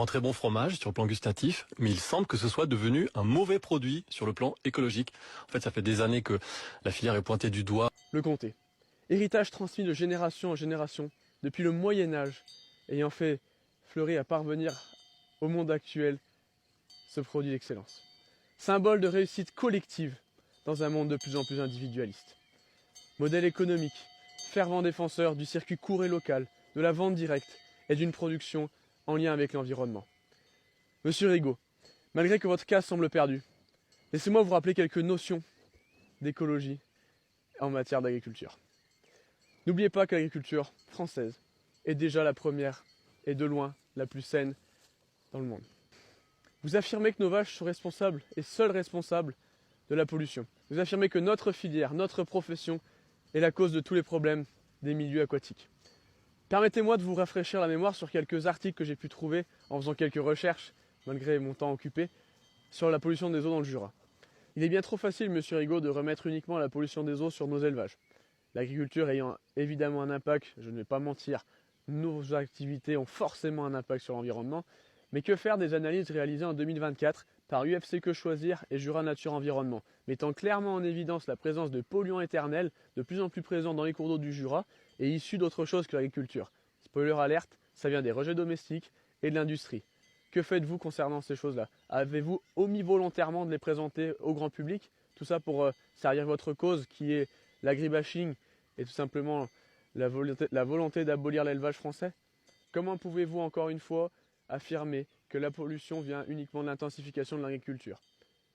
vraiment très bon fromage sur le plan gustatif, mais il semble que ce soit devenu un mauvais produit sur le plan écologique. En fait, ça fait des années que la filière est pointée du doigt. Le comté. Héritage transmis de génération en génération, depuis le Moyen-Âge, ayant fait fleurir à parvenir au monde actuel ce produit d'excellence. Symbole de réussite collective dans un monde de plus en plus individualiste. Modèle économique, fervent défenseur du circuit court et local, de la vente directe et d'une production en lien avec l'environnement. Monsieur Rigaud, malgré que votre cas semble perdu, laissez-moi vous rappeler quelques notions d'écologie en matière d'agriculture. N'oubliez pas que l'agriculture française est déjà la première et de loin la plus saine dans le monde. Vous affirmez que nos vaches sont responsables et seules responsables de la pollution. Vous affirmez que notre filière, notre profession est la cause de tous les problèmes des milieux aquatiques. Permettez-moi de vous rafraîchir la mémoire sur quelques articles que j'ai pu trouver en faisant quelques recherches, malgré mon temps occupé, sur la pollution des eaux dans le Jura. Il est bien trop facile, monsieur Rigaud, de remettre uniquement la pollution des eaux sur nos élevages. L'agriculture ayant évidemment un impact, je ne vais pas mentir, nos activités ont forcément un impact sur l'environnement, mais que faire des analyses réalisées en 2024 par UFC Que Choisir et Jura Nature Environnement, mettant clairement en évidence la présence de polluants éternels de plus en plus présents dans les cours d'eau du Jura et issus d'autre chose que l'agriculture. Spoiler alerte, ça vient des rejets domestiques et de l'industrie. Que faites-vous concernant ces choses-là? Avez-vous omis volontairement de les présenter au grand public? Tout ça pour servir votre cause qui est l'agribashing et tout simplement la volonté d'abolir l'élevage français? Comment pouvez-vous encore une fois affirmer que la pollution vient uniquement de l'intensification de l'agriculture?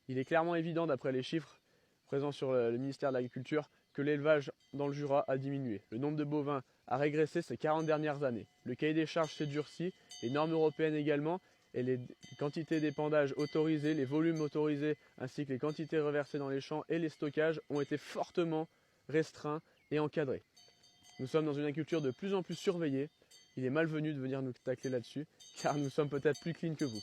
Il est clairement évident, d'après les chiffres présents sur le ministère de l'Agriculture, que l'élevage dans le Jura a diminué. Le nombre de bovins a régressé ces 40 dernières années. Le cahier des charges s'est durci, les normes européennes également, et les quantités d'épandage autorisées, les volumes autorisés, ainsi que les quantités reversées dans les champs et les stockages ont été fortement restreints et encadrés. Nous sommes dans une agriculture de plus en plus surveillée. Il est malvenu de venir nous tacler là-dessus, car nous sommes peut-être plus clean que vous.